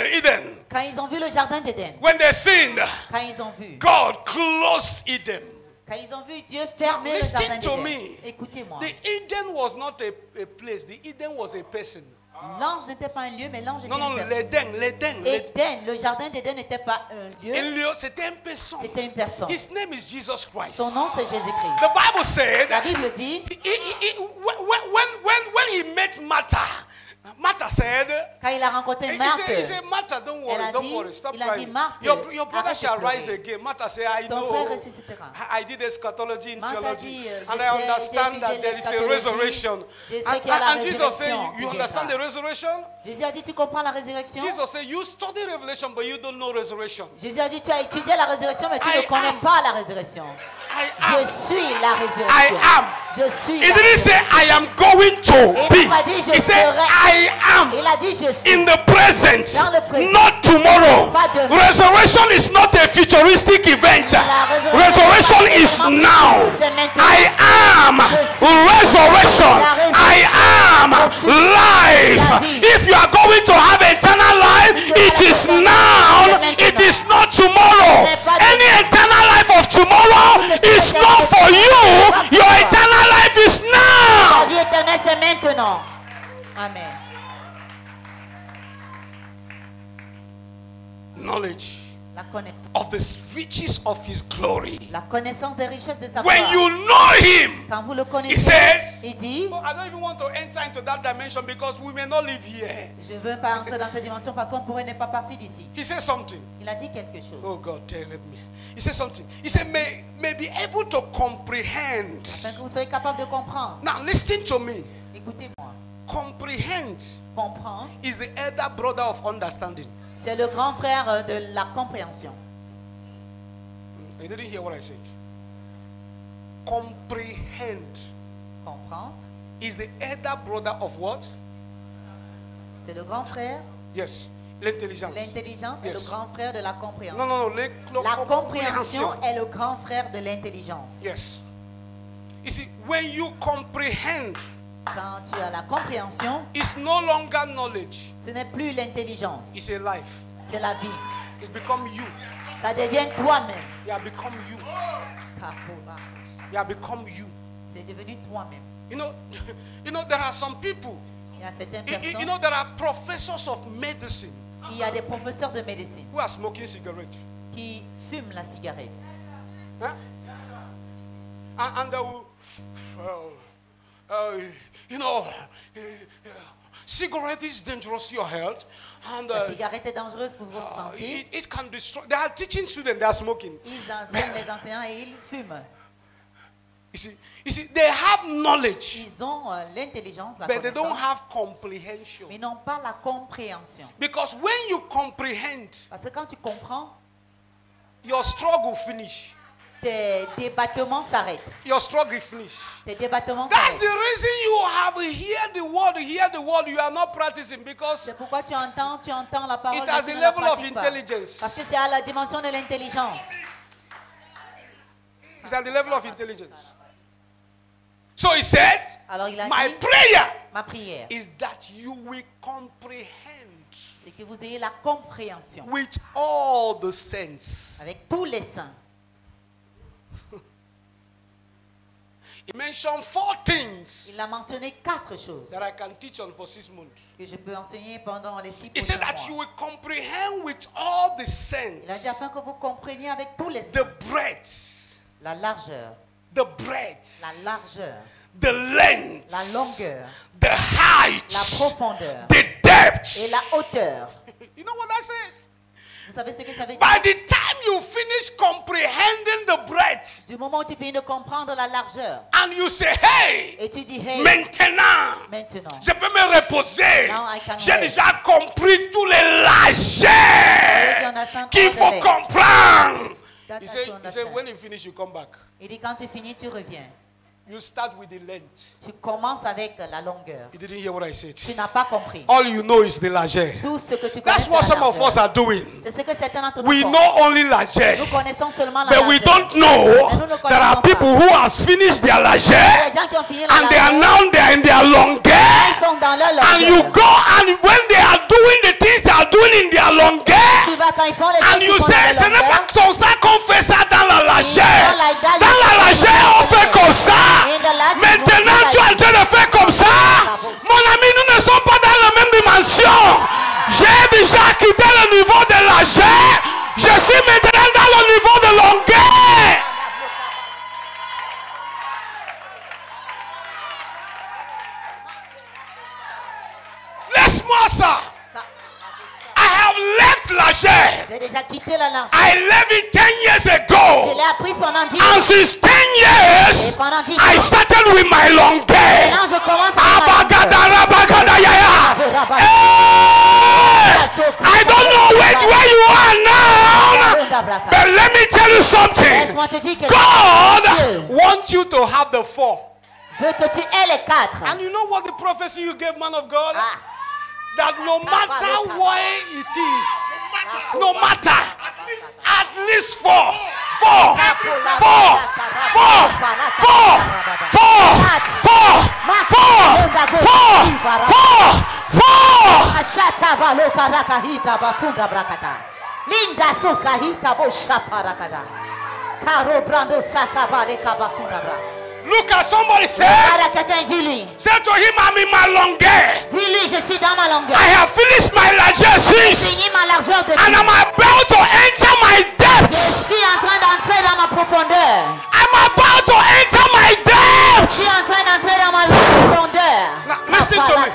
Eden, Quand ils ont vu le jardin d'Éden, when they sinned, quand ils ont vu, God closed Eden. quand ils ont vu Dieu fermer le Listen jardin to d'Éden, me. écoutez-moi, The Eden was not a place. The Eden was a person. l'ange n'était pas un lieu, mais l'ange était Non, non, une personne. l'Eden. Éden, le jardin d'Éden n'était pas un lieu, C'était une personne. c'était une personne. His name is Jesus Christ. Son nom c'est Jésus-Christ. The Bible said La Bible dit, when he met Martha said, quand il a rencontré he Marthe, said, Martha, don't worry, stop il a dit, crying. Marthe, Your brother arrête de shall pleurer. rise again. Martha said, I Ton know. frère ressuscitera. I did eschatology in Martha theology, dit, and je I sais, understand j'ai that étudié there is a l'eschatologie. resurrection. Je sais qu'il y a la And Jesus said, résurrection you qui understand the viendra. resurrection? Jésus a dit, tu comprends la résurrection? Jesus said, you study Revelation, but you don't know resurrection. Jésus a dit, tu as étudié la résurrection, mais tu I ne connais am. pas la résurrection. I Je am. suis la I résurrection. am. Je suis He la didn't say, résurrection. I am going to Il be. n'a pas dit, je He said, serai. I am. Il a dit, je suis. In the present, Dans le présent. not tomorrow. Pas demain. Resurrection is not a futuristic event. La Resurrection is c'est now. maintenant. I am resurrection. I am life. If you are going to have eternal life, it is now. It is not tomorrow. Any eternal life of tomorrow is not for you. Your eternal life is La now. vie éternelle, c'est maintenant. Amen. Knowledge La connaissance. of the riches of His glory. La connaissance des richesses de sa When gloire. you know Him, Quand vous le He connaissez, says, il dit, "Oh, I don't even want to enter into that dimension because we may not live here." je ne veux pas entrer dans cette dimension parce qu'on pourrait ne pas partir d'ici. He says something. Il a dit quelque chose. Oh God, help me. He says something. He said, may be able to comprehend. Afin que vous soyez capable de comprendre. Now listen to me. Écoutez-moi. Comprehend Comprendre, is the elder brother of understanding. c'est le grand frère de la compréhension. You didn't hear what I said. Comprehend Comprendre, is the elder brother of what? c'est le grand frère. Yes, l'intelligence. L'intelligence est Yes. le grand frère de la compréhension. No, no, no. La compréhension est le grand frère de l'intelligence. Yes. You see, when you comprehend, Quand tu as la compréhension, it's no longer knowledge. ce n'est plus l'intelligence, It's a life. c'est la vie. It's become you. Ça devient toi-même. You have become you. You have become you. C'est devenu toi-même. You know, there are some people. Il y a certaines You personnes, know, there are professors of medicine il y a des professeurs de médecine who are smoking cigarettes. qui fument la cigarette. Huh? And they will, you know, cigarette is dangerous to your health. And La cigarette est dangereuse pour votre santé. it can destroy. They are teaching students, they are smoking. Ils enseignent les enseignants et ils fument. You see, they have knowledge, Ils ont l'intelligence, la but they don't connaissance, have comprehension. mais n'ont pas la compréhension. Because when you comprehend, Parce que quand tu comprends, your struggle finish. tes débattements s'arrêtent. Your struggle finish. Tes débattements That's s'arrêtent. the reason you have hear the word, you are not practicing because C'est pourquoi tu entends la parole. it has mais the tu ne la level of pratiques pas. intelligence. Parce que c'est à la dimension de l'intelligence. It's at the level of intelligence. So he said, my prayer is that you will comprehend. C'est que vous ayez la compréhension. With all the sense. Avec tous les sens. He mentioned 4 things. Il a mentionné 4 choses. That I can teach on for 6 months. Que je peux enseigner pendant les 6 mois. He said that you will comprehend with all the sense. Il a dit afin que vous compreniez avec tous les sens. The breadth. La largeur. The breadth. La largeur. The length. La longueur. The height. La profondeur. The depth. Et la hauteur. You know what that says? Vous savez ce que ça veut dire? By the time you finish comprehending the breadth, du moment où tu finis de comprendre la largeur, and you say, hey, et tu dis, hey, maintenant, je peux me reposer. J'ai déjà compris tous les largeurs qu'il faut comprendre. He said, when you finish, you come back. Il dit, quand tu finis, tu reviens. You start with the length. Tu commences avec la longueur. You didn't hear what I said. Tu n'as pas compris. All you know is the largeur. Tout ce que tu connais. That's what some of us are doing. C'est ce que certains d'entre nous we font. know only largeur. Nous connaissons seulement la but largeur. We don't know there are people who has finished their largeur and they are now in their longueur. And you go and when they are doing the things they are doing in their longueur, and you say, ce n'est pas comme ça qu'on fait ça dans la largeur. Dans la largeur, on fait comme ça. Maintenant, tu es en train de faire comme ça. Mon ami, nous ne sommes pas dans la même dimension. J'ai déjà quitté le niveau de largeur. Je suis maintenant dans le niveau de longueur. Laisse-moi ça. I have left largeur. J'ai déjà quitté la largeur. I left it 10 years ago. Je l'ai appris pendant 10 ans. And since 10 years, I started with my longueur. Maintenant, je commence avec I don't know where you are now. But let me tell you something. God wants you to have the 4. Veut que tu aies les 4. And you know what the prophecy you gave, man of God? That no matter where it is, no matter, at least 4. 4. 4. 4. 4. 4. 4. 4. 4. 4. Ashata baloka rakahita basunda brakata. Linda soska hita bosha parakada. Karo brando sata baleka basunda bra. Look at somebody say. Say to him, I'm in my longueur. Dis-lui, je suis dans ma longueur. I have finished my largesse. And I'm about to enter my depths. Je suis en train d'entrer dans ma profondeur. I'm about to enter my depths. Je suis en train d'entrer dans ma profondeur. Now, listen to me.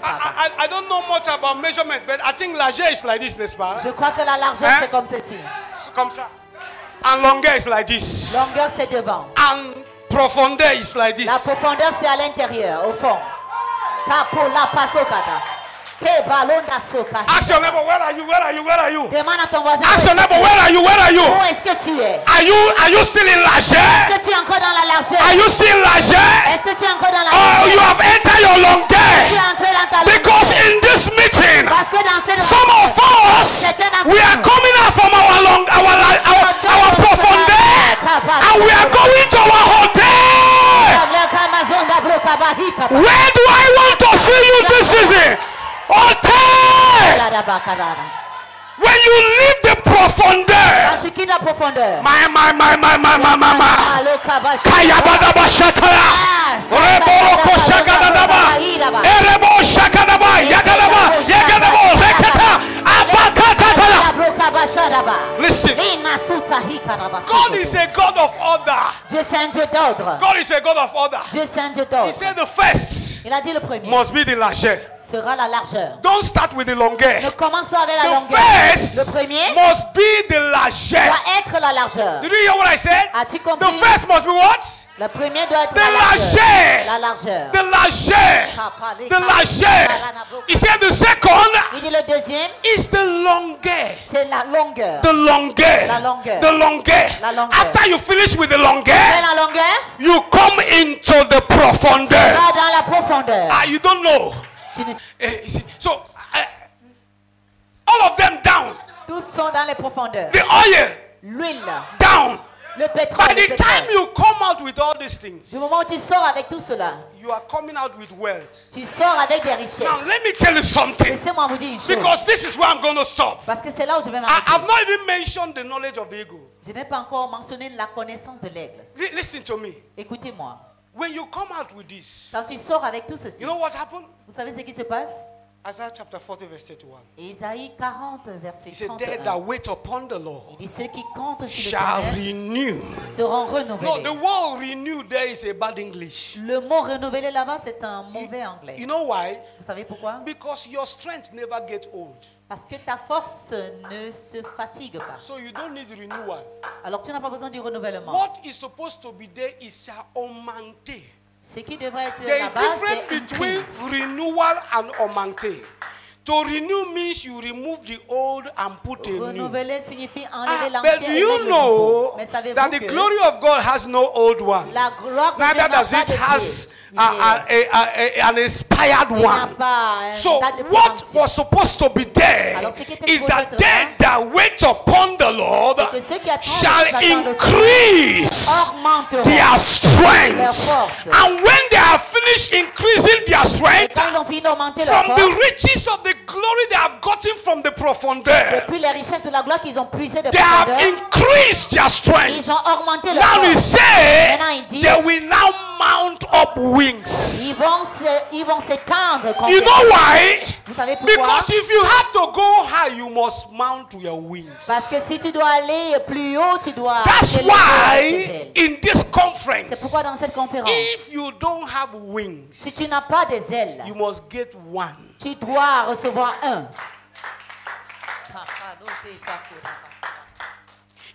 I don't know much about measurement, but I think largeur is like this, n'est-ce pas? Je crois que la largeur c'est comme ceci. Comme ça. And longueur is like this. Longueur c'est devant. And profondeur is like this. La profondeur c'est à l'intérieur, au fond. Capo la pasokata. Ask your neighbor, where are you? Where are you? Where are you? Demande à ton voisin. Ask your neighbor, where are you? Where are you? Où est-ce que tu es? Are you still in largeur? Est-ce que tu es encore dans la largeur? Are you still in largeur? Est-ce que tu es encore dans la Oh, largeur? you have entered your longueur. Tu es entré dans ta longueur. Because in this meeting, Parce que dans cette some of us, we are coming out from our profondeur, and we are going to our hotel. Where do I want to see you this season? Hotel. When you leave the profondeur, Kayabadaba Shataya, Rebolo Koshakadaba, Erebo Shakadaba, Yagalaba, Yagalabo, Rekata, Abakatata. Listen. God is a God of order. Dieu c'est un Dieu d'ordre. God is a God of order. Dieu c'est un Dieu d'ordre. He said the first Il a dit le premier must be the largeur. Sera la largeur. Don't start with the longueur. Ne commence pas avec la The longueur. first Le premier must be the largeur. doit être la largeur. Did you hear what I said? As-tu compris? The first must be what? Le premier doit être The la largeur. largeur. La largeur. The largeur. The largeur. He said the second Il dit le deuxième is the longueur. c'est la longueur. The longueur. La longueur. The longueur. La longueur. After you finish with the longueur, C'est la longueur. you come into the profondeur. Va dans la profondeur. You don't know. Tu ne... So all of them down. Tous sont dans les profondeurs. The oil L'huile down. Le pétrole. By the time you come out with all these things, du moment où tu sors avec tout cela, you are coming out with wealth. Tu sors avec des richesses. Now let me tell you something. Laissez-moi vous dire une chose. Because this is where I'm going to stop. Parce que c'est là où je vais m'arrêter. I've not even mentioned the knowledge of the eagle. Je n'ai pas encore mentionné la connaissance de l'aigle. Listen to me. Écoutez-moi. When you come out with this, quand tu sors avec tout ceci, you know what happened? Vous savez ce qui se passe? Isaiah chapter 40 verse 31. Isaïe 40 verset 31. He said, "They that wait upon the Lord il dit ceux qui comptent sur shall l'Éternel renew." seront renouvelés. No, the word renew there is a bad English. Le mot renouveler là-bas c'est un mauvais anglais. You know why? Vous savez pourquoi? Because your strength never gets old. Parce que ta force ne se fatigue pas. So you don't need renewal. Alors tu n'as pas besoin du renouvellement. What is supposed to be there is shall augmenter. Ce qui devrait être There is là-bas, difference c'est between renewal and augmenter. To renew means you remove the old and put a new. Renouveler signifie enlever But l'ancien do et mettre you le know nouveau. Mais savez-vous that the que glory of God has no old one? la gloire de Dieu Neither n'a does pas it de has vieillesse. an expired Il n'y a one. pas So date de what péremption. was supposed to be there Alors, ce qui était is supposé that être they là, that wait upon the Lord c'est que ceux qui attendent shall le Seigneur increase augmenteront their leur strength. force. And when they have finished increasing their Et strength quand ils ont fini d'augmenter leur from force, the riches of the glory they have gotten from the profondeur, depuis les richesses de la gloire qu'ils ont puisées de they have profondeur, increased their strength. ils ont augmenté leur Now he force. said Maintenant, il dit, they will now mount up wings. Ils vont s'étendre contre You know why? Vous savez pourquoi? Because if you have to go high, you must mount to your wings. Parce que si tu dois aller plus haut, tu dois That's t'élever avec tes why ailes. in this C'est conference, pourquoi dans cette conférence, if you don't have wings, si tu n'as pas des ailes, you must get one. tu dois recevoir un.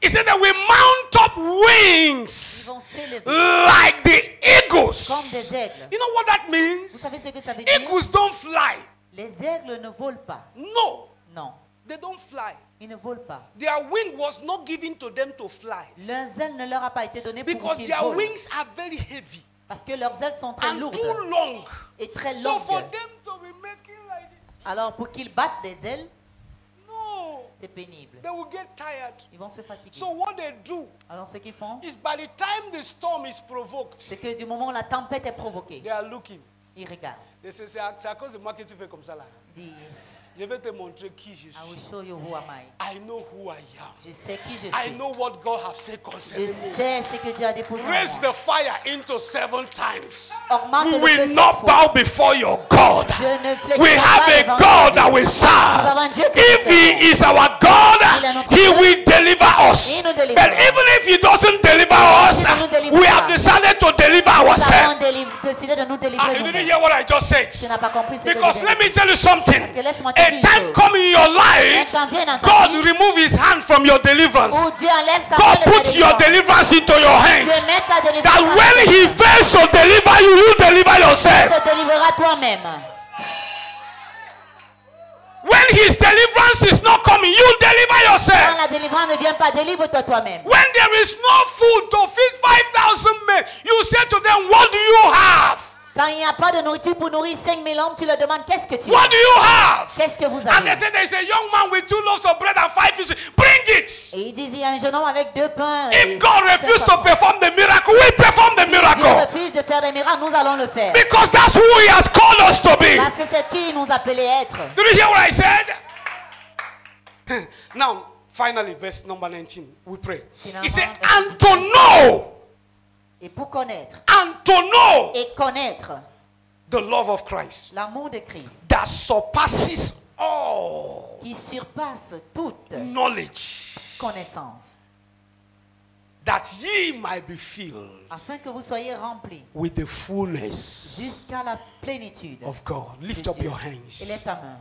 He said that we mount up Ils wings vont s'élever like the comme eagles. des aigles. You know what that Vous means? savez ce que ça veut dire? Eagles don't fly. Les aigles ne volent pas. No, Non, they don't fly. ils ne volent pas. Their wing was not given to them to fly Leurs ailes ne leur a pas été donné pour because qu'ils their volent. wings are very heavy Parce que leurs ailes sont très and lourdes too long. et très So for longues. them to be making like this, Alors pour qu'ils battent les ailes, no, c'est pénible. they will get tired. Ils vont se fatiguer. So what they do Alors ce qu'ils font, is by the time the storm is provoked, c'est que du moment où la tempête est provoquée, they are looking. ils regardent. They say, c'est à cause de moi que tu fais comme ça là. Ils disent, Je vais te montrer qui je I will suis. show you who am I. I know who I am. Je sais qui je I suis. know what God has said Je concerning me. sais ce que Dieu a déposé en Raise moi. the fire into 7 times. Augmente We le feu will 7 not fois. bow before your God. Je ne fléchirai We pas have a devant God Dieu. that we Nous serve. avons un Dieu qui If nous He sert. is our God, Il est notre He Dieu. will deliver us. Il nous délivre. But even if He doesn't deliver us, Il ne nous délivre we pas. have decided to deliver Nous ourselves. avons décidé de nous Ah, délivrer you didn't nous-mêmes. hear what I just said. Tu n'as pas compris ce que Because je viens let de me dire. tell you something. Parce que laisse-moi te A dire une time chose. come in your life, Un temps vient dans ta God vie remove His hand from your deliverance. où Dieu enlève sa main God de ta put your délivrance. deliverance into your hands. Dieu met ta délivrance That en when ta He main. fails to deliver you, you deliver yourself. Tu te délivreras toi-même. When His deliverance is not coming, you deliver Quand yourself. la délivrance ne vient pas, délivre-toi toi-même. When there is no food to feed 5,000 men, you say to them, what do you have? Quand il n'y a pas de nourriture pour nourrir 5000 hommes, tu leur demandes qu'est-ce que tu What as? do you have? Qu'est-ce que vous And they avez? say there's a young man with 2 loaves of bread and 5 fishes. Bring it. Et ils disent, il y a un jeune homme avec 2 pains. If God refuses to perform the miracle, we perform the Si Dieu miracle. refuse de faire des miracles, nous allons le faire. Because that's who He has called us to be. Parce que c'est qui il nous appelait être. Did you hear what I said? Now, finally, verse number 19, we pray. He said, and to know, Et pour connaître. and to know Et connaître the love of Christ l'amour de Christ that surpasses all qui surpasse toute knowledge, connaissance. that ye might be filled Afin que vous soyez remplis with the fullness jusqu'à la plénitude of God. de Lift up Dieu. your hands. Élève ta main.